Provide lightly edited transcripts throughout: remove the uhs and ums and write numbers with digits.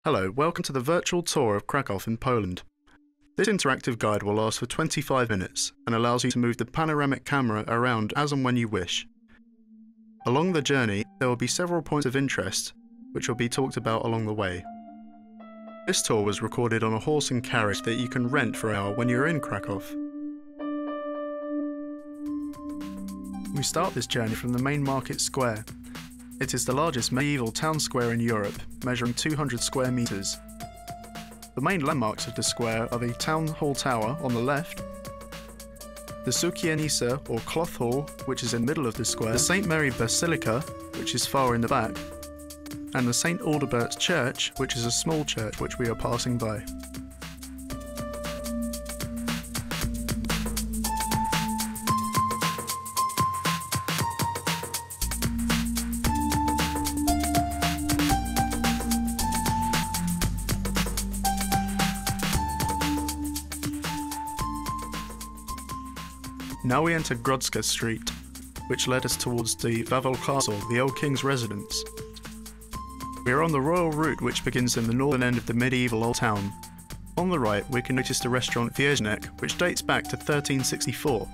Hello, welcome to the virtual tour of Krakow in Poland. This interactive guide will last for 25 minutes and allows you to move the panoramic camera around as and when you wish. Along the journey, there will be several points of interest, which will be talked about along the way. This tour was recorded on a horse and carriage that you can rent for an hour when you're in Krakow. We start this journey from the main market square. It is the largest medieval town square in Europe, measuring 200 square meters. The main landmarks of the square are the Town Hall Tower on the left, the Sukiennica or Cloth Hall, which is in the middle of the square, the St. Mary Basilica, which is far in the back, and the St. Alderbert's Church, which is a small church which we are passing by. Now we enter Grodzka Street, which led us towards the Wawel Castle, the old king's residence. We are on the royal route which begins in the northern end of the medieval old town. On the right we can notice the restaurant Wierznek, which dates back to 1364.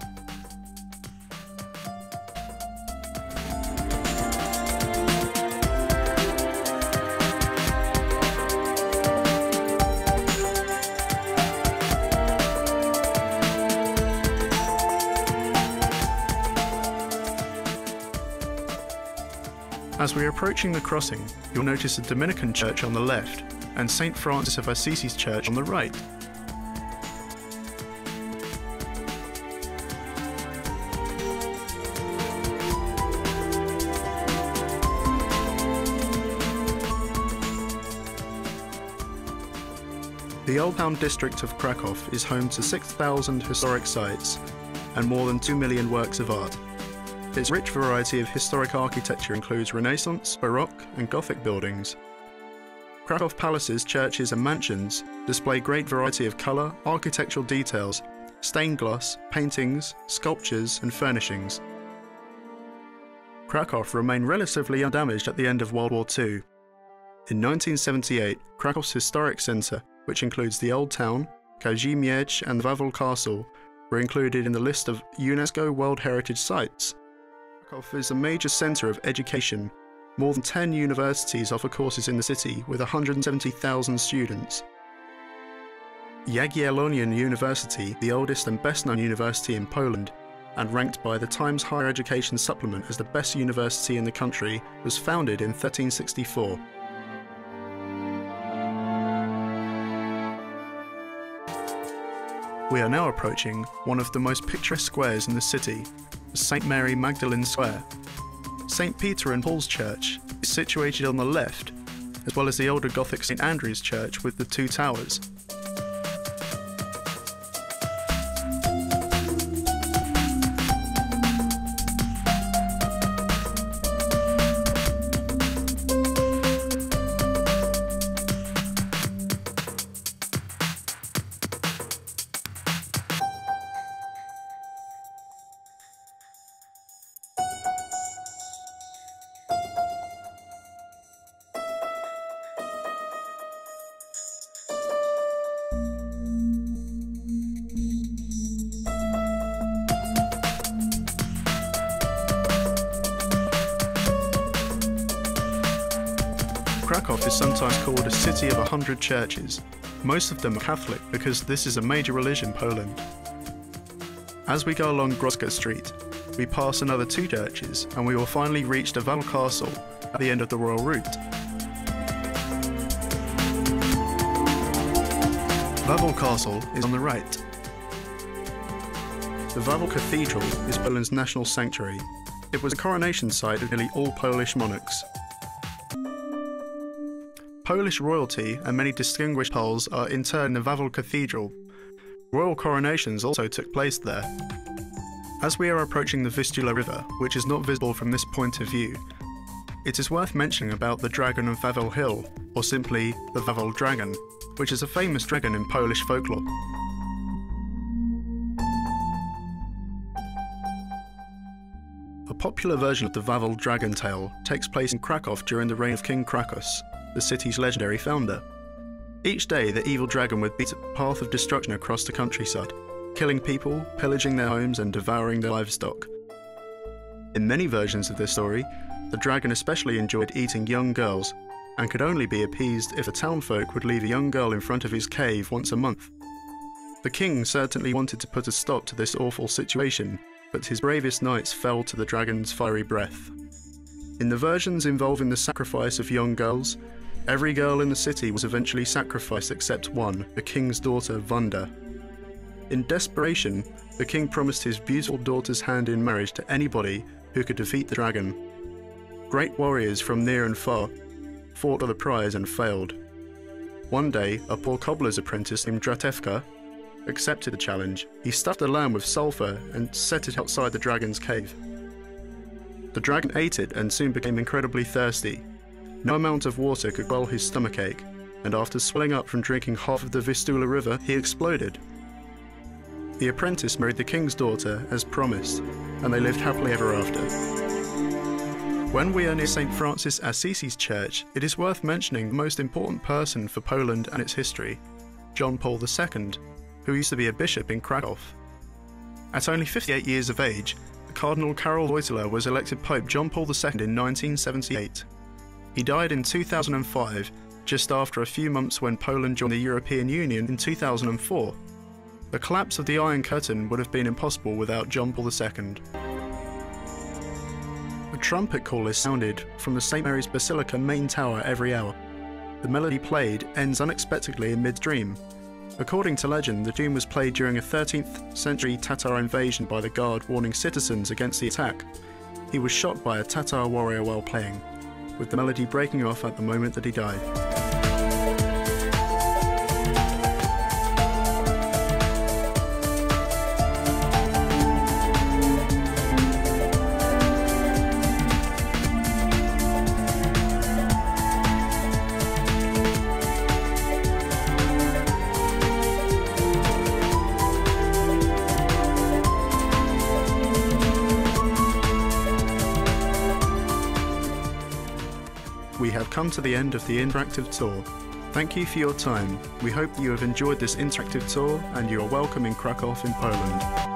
As we are approaching the crossing, you'll notice the Dominican church on the left and St. Francis of Assisi's church on the right. The Old Town district of Krakow is home to 6,000 historic sites and more than 2 million works of art. Its rich variety of historic architecture includes Renaissance, Baroque and Gothic buildings. Krakow palaces, churches and mansions display great variety of colour, architectural details, stained glass, paintings, sculptures and furnishings. Krakow remained relatively undamaged at the end of World War II. In 1978, Krakow's historic centre, which includes the Old Town, Kazimierz and the Wawel Castle, were included in the list of UNESCO World Heritage Sites. Krakow is a major centre of education. More than 10 universities offer courses in the city with 170,000 students. Jagiellonian University, the oldest and best-known university in Poland, and ranked by the Times Higher Education Supplement as the best university in the country, was founded in 1364. We are now approaching one of the most picturesque squares in the city, the St. Mary Magdalene Square. St. Peter and Paul's Church is situated on the left, as well as the older Gothic St. Andrew's Church with the two towers. Krakow is sometimes called a city of 100 churches. Most of them are Catholic because this is a major religion in Poland. As we go along Grodzka Street, we pass another 2 churches and we will finally reach the Wawel Castle at the end of the royal route. Wawel Castle is on the right. The Wawel Cathedral is Poland's national sanctuary. It was the coronation site of nearly all Polish monarchs. Polish royalty and many distinguished Poles are interred in the Wawel Cathedral. Royal coronations also took place there. As we are approaching the Vistula River, which is not visible from this point of view, it is worth mentioning about the Dragon of Wawel Hill, or simply the Wawel Dragon, which is a famous dragon in Polish folklore. A popular version of the Wawel dragon tale takes place in Krakow during the reign of King Krakow, the city's legendary founder. Each day, the evil dragon would beat a path of destruction across the countryside, killing people, pillaging their homes and devouring their livestock. In many versions of this story, the dragon especially enjoyed eating young girls, and could only be appeased if the townfolk would leave a young girl in front of his cave once a month. The king certainly wanted to put a stop to this awful situation, but his bravest knights fell to the dragon's fiery breath. In the versions involving the sacrifice of young girls, every girl in the city was eventually sacrificed except one, the king's daughter Wanda. In desperation, the king promised his beautiful daughter's hand in marriage to anybody who could defeat the dragon. Great warriors from near and far fought for the prize and failed. One day, a poor cobbler's apprentice named Dratevka accepted the challenge. He stuffed a lamb with sulphur and set it outside the dragon's cave. The dragon ate it and soon became incredibly thirsty. No amount of water could quell his stomachache, and after swelling up from drinking half of the Vistula River, he exploded. The apprentice married the king's daughter as promised, and they lived happily ever after. When we are near St. Francis Assisi's church, it is worth mentioning the most important person for Poland and its history, John Paul II, who used to be a bishop in Krakow. At only 58 years of age, Cardinal Karol Wojtyła was elected Pope John Paul II in 1978. He died in 2005, just after a few months when Poland joined the European Union in 2004. The collapse of the Iron Curtain would have been impossible without John Paul II. A trumpet call is sounded from the St. Mary's Basilica main tower every hour. The melody played ends unexpectedly in mid-dream. According to legend, the tune was played during a 13th century Tatar invasion by the guard warning citizens against the attack. He was shot by a Tatar warrior while playing, with the melody breaking off at the moment that he died. We have come to the end of the interactive tour. Thank you for your time. We hope you have enjoyed this interactive tour and you are welcome in Krakow in Poland.